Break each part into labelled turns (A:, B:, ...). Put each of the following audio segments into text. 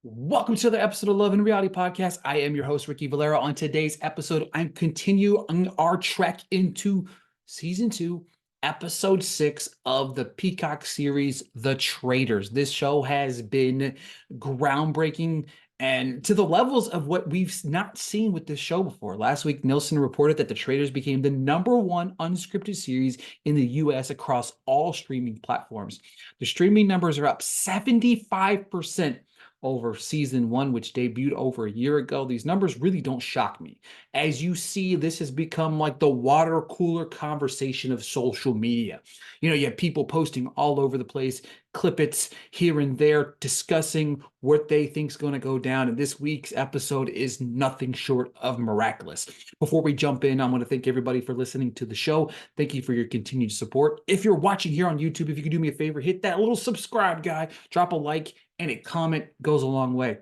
A: Welcome to the episode of Love and Reality Podcast. I am your host, Ricky Valero. On today's episode, I'm continuing our trek into season 2, episode 6 of the Peacock series, The Traitors. This show has been groundbreaking and to the levels of what we've not seen with this show before. Last week, Nielsen reported that The Traitors became the #1 unscripted series in the US across all streaming platforms. The streaming numbers are up 75% over season 1, which debuted over a year ago. These numbers really don't shock me. As you see, this has become like the water cooler conversation of social media. You have people posting all over the place, clippets here and there, discussing what they think is going to go down. And this week's episode is nothing short of miraculous. Before we jump in, I want to thank everybody for listening to the show. Thank you for your continued support. If you're watching here on YouTube, if you could do me a favor, hit that little subscribe guy, drop a like, and a comment goes a long way.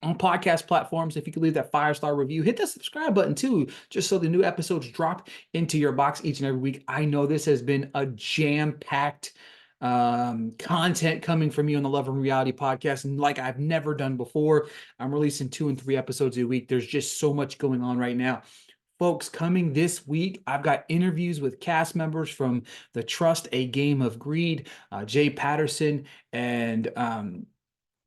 A: On podcast platforms, if you could leave that 5-star review, hit that subscribe button too, just so the new episodes drop into your box each and every week. I know this has been a jam-packed content coming from you on the Love and Reality Podcast, and like I've never done before. I'm releasing 2 and 3 episodes a week. There's just so much going on right now. Folks, coming this week, I've got interviews with cast members from The Trust, A Game of Greed, Jay Patterson, and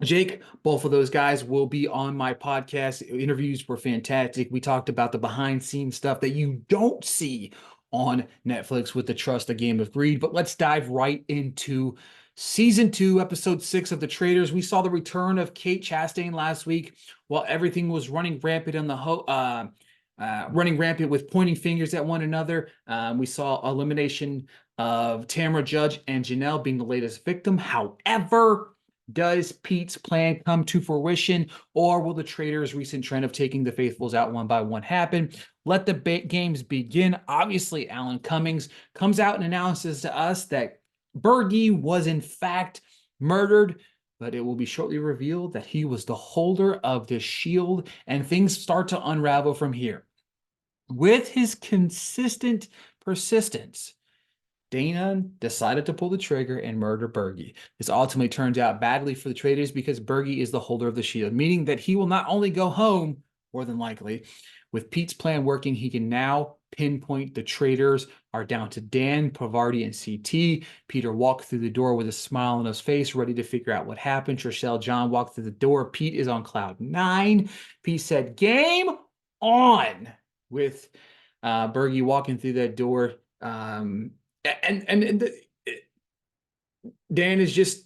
A: Jake. Both of those guys will be on my podcast. Interviews were fantastic. We talked about the behind-scenes stuff that you don't see on Netflix with The Trust, A Game of Greed. But let's dive right into season 2, episode 6 of The Traitors. We saw the return of Kate Chastain last week while everything was running rampant on the running rampant with pointing fingers at one another. We saw elimination of Tamara Judge and Janelle being the latest victim. However, does Pete's plan come to fruition, or will the Traitors' recent trend of taking the faithfuls out one by one happen? Let the games begin. Obviously, Alan Cummings comes out and announces to us that Bergie was in fact murdered, but it will be shortly revealed that he was the holder of the shield, and things start to unravel from here. With his consistent persistence, Dana decided to pull the trigger and murder Bergie. This ultimately turns out badly for the Traitors because Bergie is the holder of the shield, meaning that he will not only go home, more than likely. With Pete's plan working, he can now pinpoint the Traitors are down to Dan, Pavardi, and CT. Peter walked through the door with a smile on his face, ready to figure out what happened. Trishelle John walked through the door. Pete is on cloud 9. Pete said, "Game on," with Bergie walking through that door. And Dan is just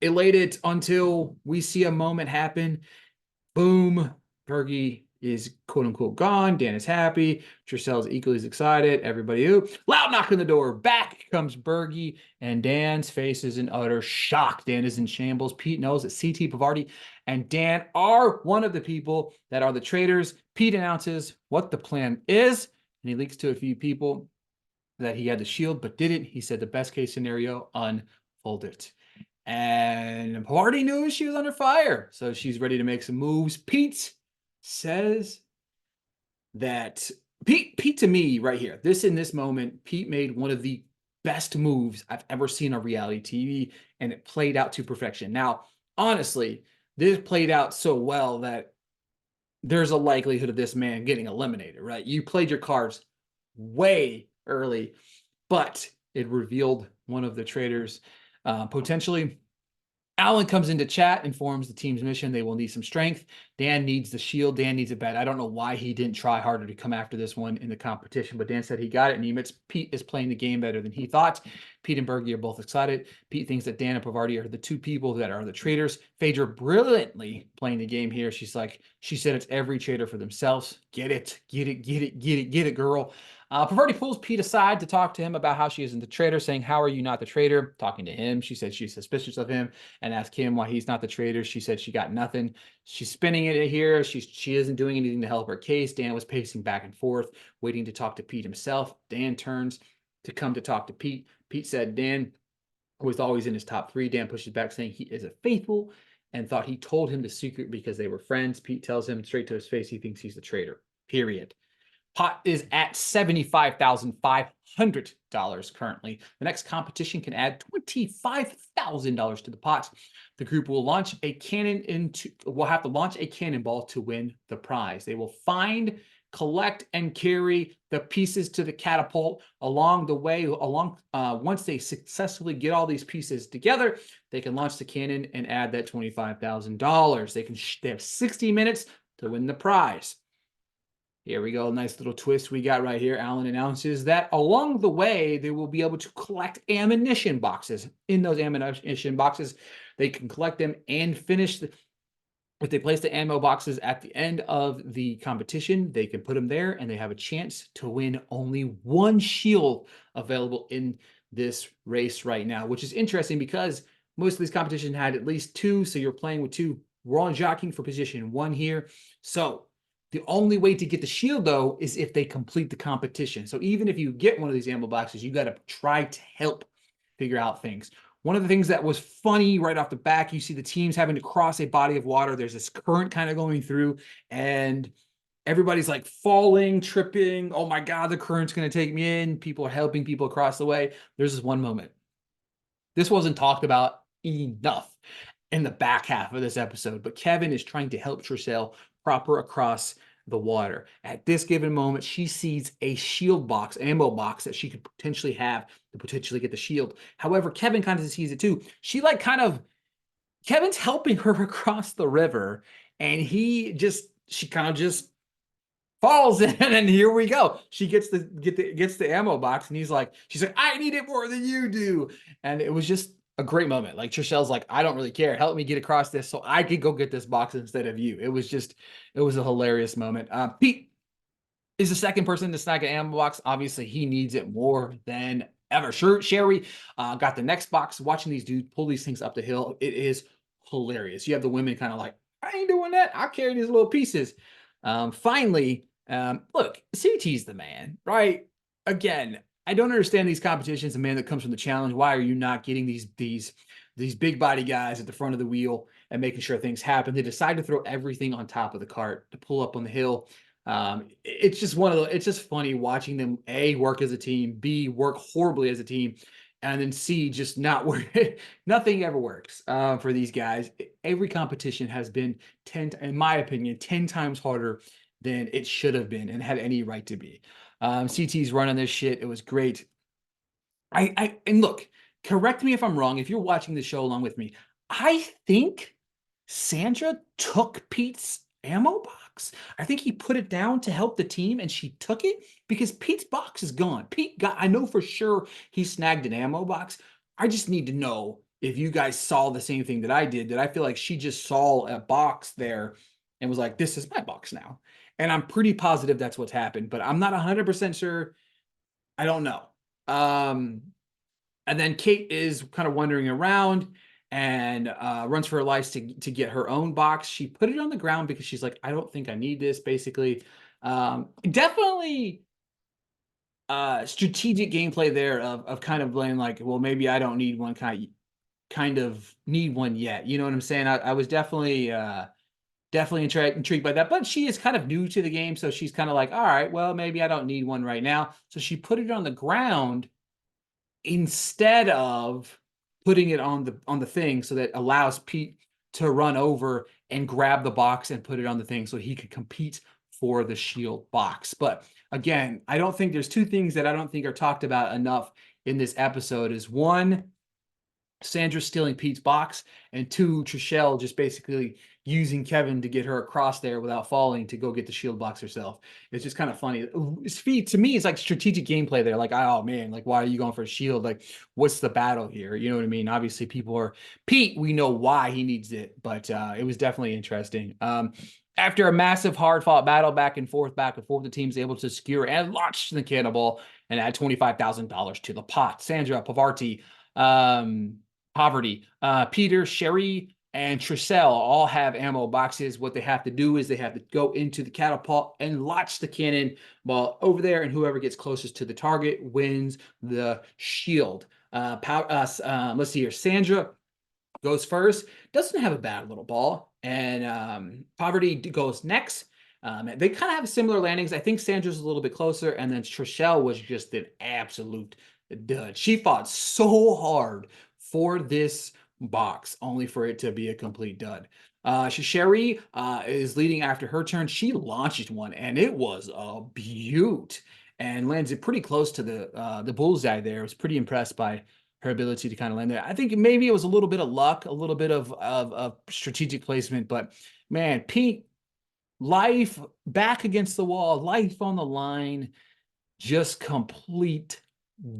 A: elated until we see a moment happen. Boom, Bergie is quote unquote gone. Dan is happy. Trishelle's equally as excited. Everybody, loud knock on the door. Back comes Bergie, and Dan's face is in utter shock. Dan is in shambles. Pete knows that CT, Pavardi, and Dan are one of the people that are the Traitors. Pete announces what the plan is, and he leaks to a few people that he had the shield but didn't. He said the best case scenario, unfold it. And Pavardi knew she was under fire, so she's ready to make some moves. Pete says that Pete to me right here, in this moment, Pete made one of the best moves I've ever seen on reality TV, and it played out to perfection. Now, honestly, this played out so well that there's a likelihood of this man getting eliminated, right? You played your cards way early, but it revealed one of the Traitors potentially. Alan comes into chat, informs the team's mission. They will need some strength. Dan needs the shield. Dan needs it bad. I don't know why he didn't try harder to come after this one in the competition, but Dan said he got it, and he admits Pete is playing the game better than he thought. Pete and Bergie are both excited. Pete thinks that Dan and Pavardi are the 2 people that are the Traitors. Phaedra brilliantly playing the game here. She said it's every traitor for themselves. Get it, girl. Pavardi pulls Pete aside to talk to him about how she isn't the traitor, saying, "How are you not the traitor?" Talking to him, she said she's suspicious of him and asked him why he's not the traitor. She said she got nothing. She's spinning it here. She isn't doing anything to help her case. Dan was pacing back and forth, waiting to talk to Pete himself. Dan turns to come to talk to Pete. Pete said Dan was always in his top 3. Dan pushes back, saying he is a faithful and thought he told him the secret because they were friends. Pete tells him straight to his face he thinks he's the traitor, period. Pot is at 75,500. $100 currently. The next competition can add $25,000 to the pot. The group will launch a will have to launch a cannonball to win the prize. They will find, collect, and carry the pieces to the catapult along the way. Once they successfully get all these pieces together, they can launch the cannon and add that $25,000. They have 60 minutes to win the prize. Here we go. Nice little twist we got right here. Alan announces that along the way, they will be able to collect ammunition boxes. In those ammunition boxes, they can collect them and finish. If they place the ammo boxes at the end of the competition, they can put them there and they have a chance to win only one shield available in this race right now, which is interesting because most of these competitions had at least two. So you're playing with two. We're all jockeying for position one here. So the only way to get the shield, though, is if they complete the competition. So even if you get one of these ammo boxes, you got to try to help figure out things. One of the things that was funny right off the back, you see the teams having to cross a body of water. There's this current kind of going through, and everybody's like falling, tripping. Oh my God, the current's going to take me in. People are helping people across the way. There's this one moment. This wasn't talked about enough in the back half of this episode, but Kevin is trying to help Trishelle proper across the water. At this given moment, she sees a shield box, ammo box that she could potentially have to potentially get the shield. However, Kevin kind of sees it too. Kevin's helping her across the river, and she kind of just falls in, and here we go. She gets the ammo box, and she's like, I need it more than you do. And it was just a great moment. Like Trishelle's like, I don't really care. Help me get across this so I could go get this box instead of you. It was a hilarious moment. Pete is the second person to snag an ammo box. Obviously, he needs it more than ever. Sherry got the next box. Watching these dudes pull these things up the hill, it is hilarious. You have the women kind of like, I ain't doing that. I'll carry these little pieces. Finally, look, CT's the man, right? Again, I don't understand these competitions. A man that comes from the challenge. Why are you not getting these big body guys at the front of the wheel and making sure things happen? They decide to throw everything on top of the cart to pull up on the hill. It's just it's just funny watching them A, work as a team, B, work horribly as a team, and then C, just not work. Nothing ever works for these guys. Every competition has been in my opinion, 10 times harder than it should have been and had any right to be. CT's running this shit. It was great. And look, correct me if I'm wrong. If you're watching the show along with me, I think Sandra took Pete's ammo box. I think he put it down to help the team, and she took it because Pete's box is gone. I know for sure he snagged an ammo box. I just need to know if you guys saw the same thing that I did. That I feel like she just saw a box there and was like, this is my box now. And I'm pretty positive that's what's happened, but I'm not 100% sure. I don't know. And then Kate is kind of wandering around and runs for her life to get her own box. She put it on the ground because she's like, I don't think I need this, basically. Definitely strategic gameplay there of kind of playing like, well, maybe I don't need one, kind of need one yet. You know what I'm saying? I was definitely intrigued by that, but she is kind of new to the game, so she's kind of like, all right, well, maybe I don't need one right now. So she put it on the ground instead of putting it on the thing, so that allows Pete to run over and grab the box and put it on the thing so he could compete for the shield box. But again, I don't think there's two things that I don't think are talked about enough in this episode. Is one, Sandra stealing Pete's box, and two, Trishelle just basically using Kevin to get her across there without falling to go get the shield box herself. It's just kind of funny. To me, it's like strategic gameplay there. Like, oh man, like, why are you going for a shield? Like, what's the battle here? You know what I mean? Obviously, Pete, we know why he needs it, but it was definitely interesting. After a massive hard-fought battle back and forth, the team's able to secure and launch the cannonball and add $25,000 to the pot. Sandra, Poverty, Peter, Sherry, and Trishelle all have ammo boxes. What they have to do is they have to go into the catapult and launch the cannon ball over there, and whoever gets closest to the target wins the shield. Let's see here. Sandra goes first. Doesn't have a bad little ball. And Poverty goes next. They kind of have similar landings. I think Sandra's a little bit closer, and then Trishelle was just an absolute dud. She fought so hard for this box, only for it to be a complete dud. Sherry is leading after her turn. She launches one, and it was a beaut, and lands it pretty close to the bullseye there. I was pretty impressed by her ability to kind of land there. I think maybe it was a little bit of luck, a little bit of strategic placement, but man, Pete, life back against the wall, life on the line, just complete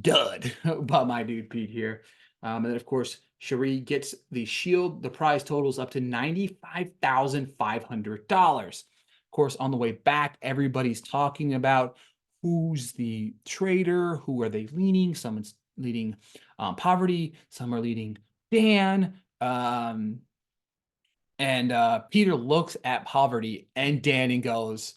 A: dud by my dude Pete here. And then, of course, Cherie gets the shield. The prize totals up to $95,500. Of course, on the way back, everybody's talking about who's the traitor, who are they leaning. Someone's leading Poverty, some are leading Dan. And Peter looks at Poverty and Dan and goes,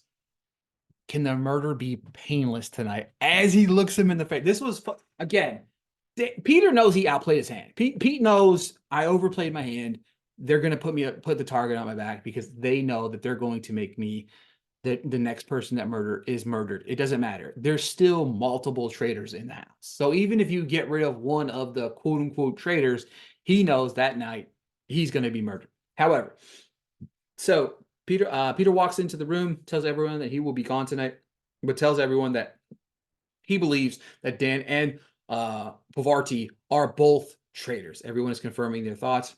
A: "Can the murder be painless tonight?" As he looks him in the face. This was, again, Peter knows he outplayed his hand. Pete knows I overplayed my hand. They're going to put the target on my back because they know that they're going to make me the next person that is murdered. It doesn't matter. There's still multiple traitors in the house. So even if you get rid of one of the quote unquote traitors, he knows that night he's going to be murdered. However, so Peter walks into the room, tells everyone that he will be gone tonight, but tells everyone that he believes that Dan and Poverty are both traitors. Everyone is confirming their thoughts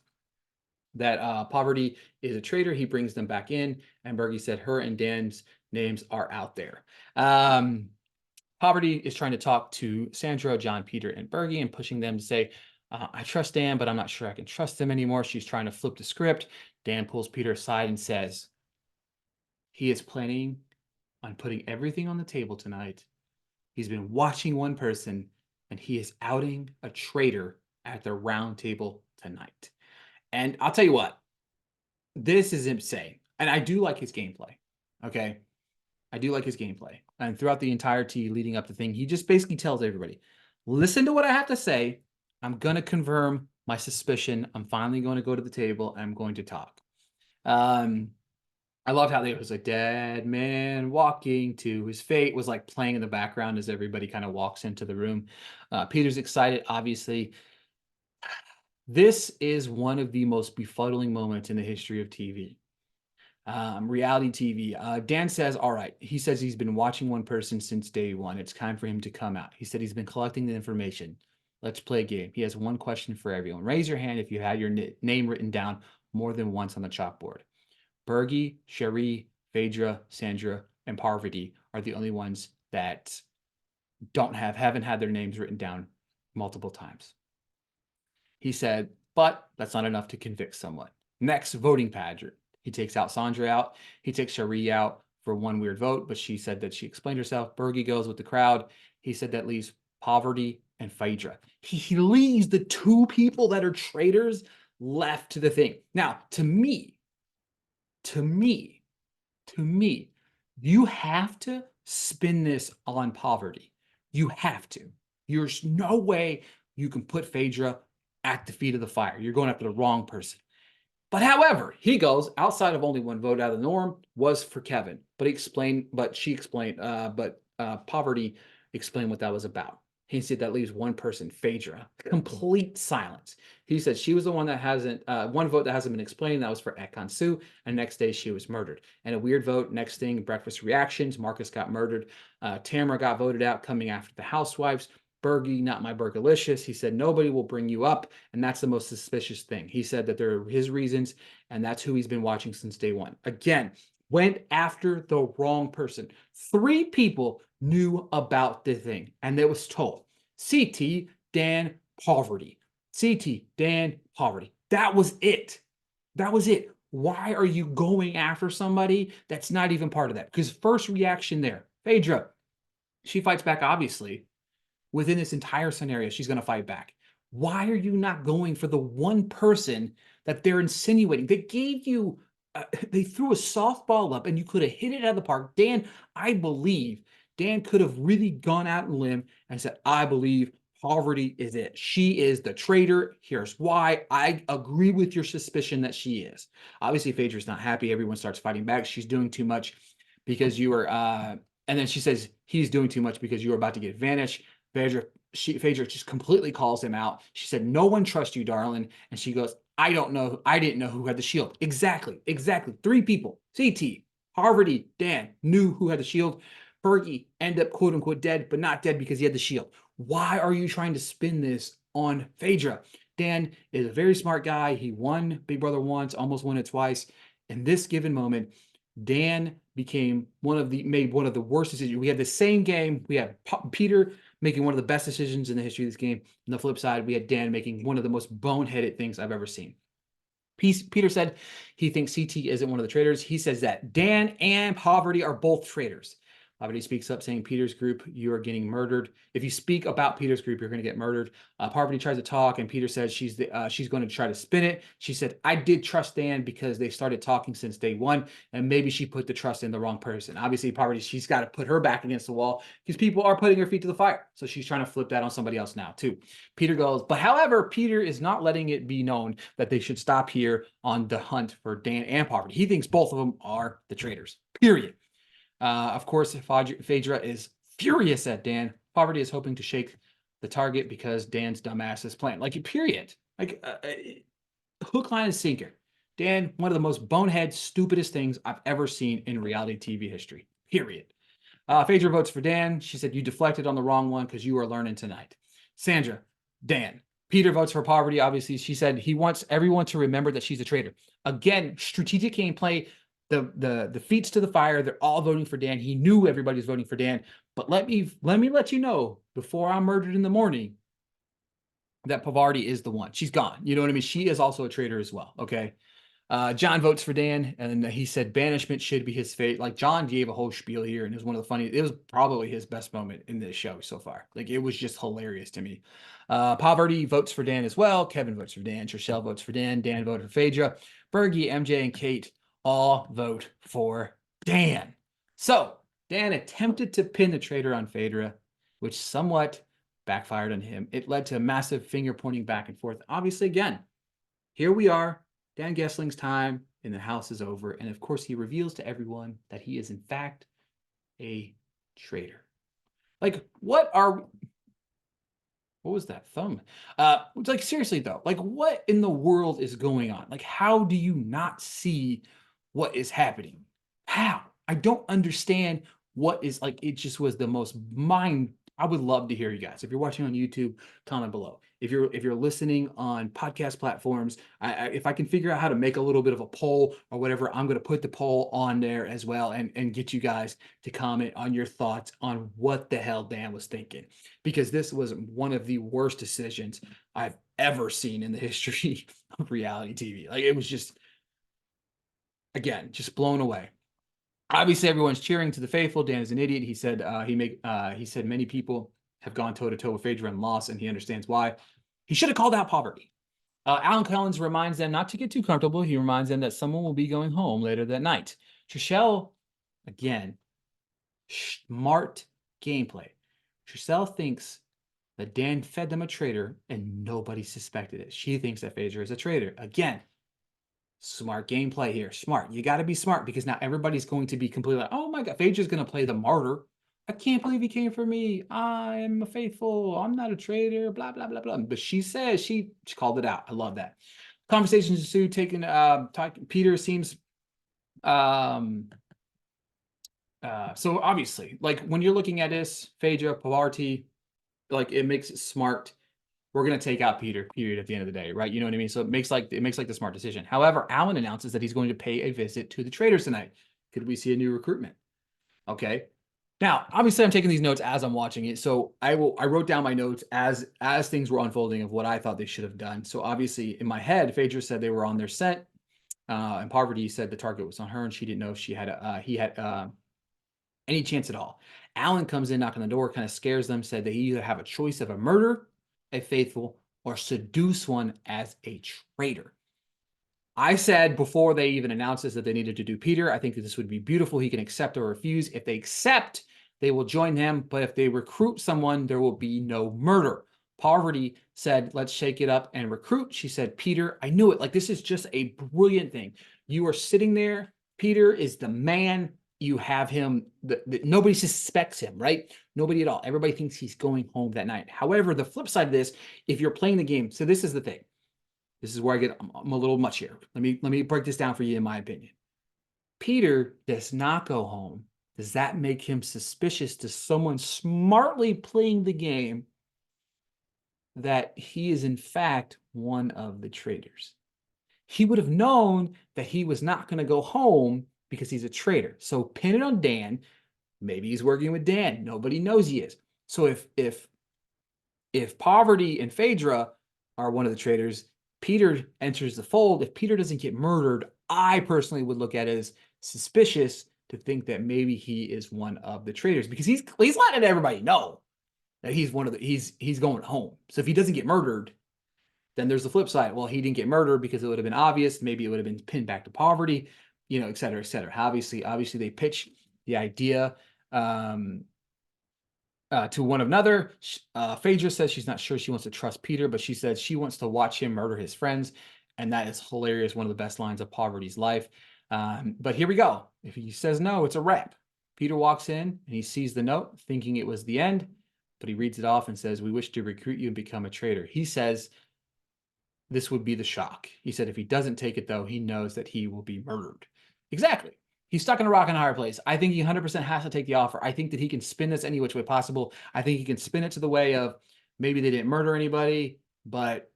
A: that Poverty is a traitor. He brings them back in, and Bergie said her and Dan's names are out there. Poverty is trying to talk to Sandra, John, Peter, and Bergie and pushing them to say, I trust Dan, but I'm not sure I can trust him anymore. She's trying to flip the script. Dan pulls Peter aside and says, he is planning on putting everything on the table tonight. He's been watching one person, and he is outing a traitor at the round table tonight. And I'll tell you what, this is insane. And I do like his gameplay. Okay. I do like his gameplay. And throughout the entirety leading up to the thing, he just basically tells everybody, listen to what I have to say. I'm going to confirm my suspicion. I'm finally going to go to the table and I'm going to talk. I loved how there was a dead man walking to his fate was like playing in the background as everybody kind of walks into the room. Peter's excited, obviously. This is one of the most befuddling moments in the history of TV. Reality TV. Dan says, all right. He says he's been watching one person since day one. It's time for him to come out. He said he's been collecting the information. Let's play a game. He has one question for everyone. Raise your hand if you had your name written down more than once on the chalkboard. Bergie, Cherie, Phaedra, Sandra, and Parvati are the only ones that haven't had their names written down multiple times. He said, but that's not enough to convict someone. Next, voting pageant. He takes out Sandra out. He takes Cherie out for one weird vote, but she said that she explained herself. Bergie goes with the crowd. He said that leaves Poverty and Phaedra. He leaves the two people that are traitors left to the thing. Now, to me, you have to spin this on Poverty. You have to. There's no way you can put Phaedra at the feet of the fire. You're going after the wrong person. But however, he goes outside of only one vote out of the norm was for Kevin, but Poverty explained what that was about. He said that leaves one person, Phaedra. Complete silence. He said she was the one that hasn't, one vote that hasn't been explained. That was for Ekin-Su. And next day she was murdered. And a weird vote. Next thing, breakfast reactions. Marcus got murdered. Tamara got voted out coming after the housewives. Bergie, not my Bergalicious. He said, nobody will bring you up. And that's the most suspicious thing. He said that there are his reasons. And that's who he's been watching since day one. Again, went after the wrong person. 3 people knew about the thing. And it was told. CT, Dan, Poverty. CT, Dan, Poverty. That was it. That was it. Why are you going after somebody that's not even part of that? Because first reaction there, Phaedra, she fights back, obviously. Within this entire scenario, she's going to fight back. Why are you not going for the one person that they're insinuating? They gave you, they threw a softball up and you could have hit it out of the park. Dan, I believe Dan could have really gone out on a limb and said, I believe Poverty is it. She is the traitor. Here's why. I agree with your suspicion that she is. Obviously, Phaedra's not happy. Everyone starts fighting back. She's doing too much. because you were, and then she says, he's doing too much because you were about to get vanished. Phaedra just completely calls him out. She said, no one trusts you, darling. And she goes, I don't know. I didn't know who had the shield. Exactly. 3 people, CT, Harvey, Dan, knew who had the shield. Fergie ended up quote unquote dead, but not dead because he had the shield. Why are you trying to spin this on Phaedra? Dan is a very smart guy. He won Big Brother once, almost won it twice. In this given moment, Dan made one of the worst decisions. We had the same game. We had Peter making one of the best decisions in the history of this game. On the flip side, we had Dan making one of the most boneheaded things I've ever seen. Peter said he thinks CT isn't one of the traitors. He says that Dan and Poverty are both traitors. Poverty speaks up saying, Peter's group, you are getting murdered. If you speak about Peter's group, you're going to get murdered. Poverty tries to talk, and Peter says she's going to try to spin it. She said, I did trust Dan because they started talking since day one, and maybe she put the trust in the wrong person. Obviously, Poverty, she's got to put her back against the wall because people are putting her feet to the fire. So she's trying to flip that on somebody else now, too. Peter goes, but however, Peter is not letting it be known that they should stop here on the hunt for Dan and Poverty. He thinks both of them are the traitors, period. Of course, Phaedra is furious at Dan. Poverty is hoping to shake the target because Dan's dumbass is playing. Like, period. Like, hook, line, and sinker. Dan, one of the most bonehead, stupidest things I've ever seen in reality TV history. Period. Phaedra votes for Dan. She said, you deflected on the wrong one because you are learning tonight. Sandra, Dan. Peter votes for Poverty. Obviously, she said he wants everyone to remember that she's a traitor. Again, strategic gameplay. The feet's to the fire. They're all voting for Dan. He knew everybody was voting for Dan. But let me let you know before I'm murdered in the morning that Poverty is the one. She's gone. You know what I mean? She is also a traitor as well. Okay. John votes for Dan, and he said banishment should be his fate. Like, John gave a whole spiel here, and it was one of the funniest. It was probably his best moment in this show so far. Like, it was just hilarious to me. Poverty votes for Dan as well. Kevin votes for Dan. Trishelle votes for Dan. Dan voted for Phaedra. Bergie, MJ, and Kate all vote for Dan. So Dan attempted to pin the traitor on Phaedra, which somewhat backfired on him. It led to a massive finger pointing back and forth. Obviously, again, here we are. Dan Gessling's time in the house is over. And of course, he reveals to everyone that he is, in fact, a traitor. Like, what was that thumb? Like, seriously, though, like, what in the world is going on? Like, how do you not see what is happening? How? I don't understand what is, like, it just was the most I would love to hear you guys. If you're watching on YouTube, comment below. If you're listening on podcast platforms, if I can figure out how to make a little bit of a poll or whatever, I'm going to put the poll on there as well and get you guys to comment on your thoughts on what the hell Dan was thinking. Because this was one of the worst decisions I've ever seen in the history of reality TV. Like, it was just, again, just blown away. Obviously, everyone's cheering to the faithful. Dan is an idiot. He said he said many people have gone toe-to-toe with Phaedra and lost, and he understands why. He should have called out Poverty. Alan Collins reminds them not to get too comfortable. He reminds them that someone will be going home later that night. Trishelle, again, smart gameplay. Trishelle thinks that Dan fed them a traitor, and nobody suspected it. She thinks that Phaedra is a traitor. Again, smart gameplay here. Smart. You got to be smart because now everybody's going to be completely like, oh my God, Phaedra's going to play the martyr. I can't believe he came for me. I'm a faithful. I'm not a traitor. Blah, blah, blah, blah. But she says she called it out. I love that. Conversations ensue. Peter seems. So obviously, like, when you're looking at this, Phaedra, Polarty, like, it makes it smart. We're going to take out Peter, period, at the end of the day, right? You know what I mean? So it makes like the smart decision. However, Alan announces that he's going to pay a visit to the Traitors tonight. Could we see a new recruitment? Okay. Now, obviously, I'm taking these notes as I'm watching it. So I wrote down my notes as things were unfolding of what I thought they should have done. So obviously, in my head, Phaedra said they were on their scent, and Poverty said the target was on her, and she didn't know if he had any chance at all. Alan comes in, knocking on the door, kind of scares them, said they either have a choice of a murder, a faithful, or seduce one as a traitor. I said before they even announced this that they needed to do Peter. I think that this would be beautiful. He can accept or refuse. If they accept, they will join him. But if they recruit someone, there will be no murder. Poverty said, let's shake it up and recruit. She said, Peter, I knew it. Like, this is just a brilliant thing. You are sitting there. Peter is the man. you have him, nobody suspects him, right? Nobody at all. Everybody thinks he's going home that night. However, the flip side of this, if you're playing the game, so this is the thing. This is where I'm a little much here. Let me break this down for you in my opinion. Peter does not go home. Does that make him suspicious to someone smartly playing the game that he is in fact one of the traitors? He would have known that he was not going to go home because he's a traitor. So pin it on Dan. Maybe he's working with Dan. Nobody knows he is. So if Poverty and Phaedra are one of the traitors, Peter enters the fold. If Peter doesn't get murdered, I personally would look at it as suspicious to think that maybe he is one of the traitors, because he's letting everybody know that he's one of the he's going home. So if he doesn't get murdered, then there's the flip side. Well, he didn't get murdered because it would have been obvious. Maybe it would have been pinned back to Poverty, et cetera, et cetera. Obviously, they pitch the idea to one another. Phaedra says she's not sure she wants to trust Peter, but she says she wants to watch him murder his friends. And that is hilarious. One of the best lines of Poverty's life. But here we go. If he says no, it's a wrap. Peter walks in and he sees the note thinking it was the end, but he reads it off and says, "We wish to recruit you and become a traitor." He says this would be the shock. He said if he doesn't take it, though, he knows that he will be murdered. Exactly. He's stuck in a rock and a hard place. I think he 100% has to take the offer. I think that he can spin this any which way possible. I think he can spin it to the way of maybe they didn't murder anybody, but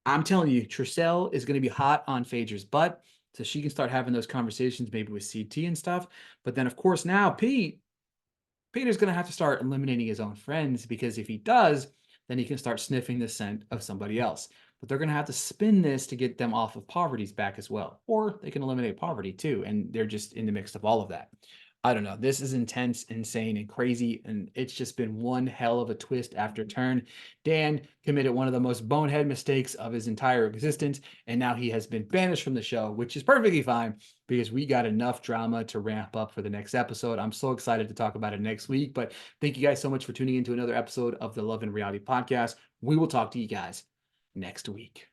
A: I'm telling you, Tricelle is going to be hot on Phaedra's butt, so she can start having those conversations maybe with CT and stuff. But then, of course, now Peter's going to have to start eliminating his own friends, because if he does, then he can start sniffing the scent of somebody else. But they're going to have to spin this to get them off of Poverty's back as well. Or they can eliminate Poverty too, and they're just in the mix of all of that. I don't know. This is intense, insane, and crazy, and it's just been one hell of a twist after turn. Dan committed one of the most bonehead mistakes of his entire existence, and now he has been banished from the show, which is perfectly fine because we got enough drama to ramp up for the next episode. I'm so excited to talk about it next week, but thank you guys so much for tuning into another episode of the Love and Reality Podcast. We will talk to you guys next week.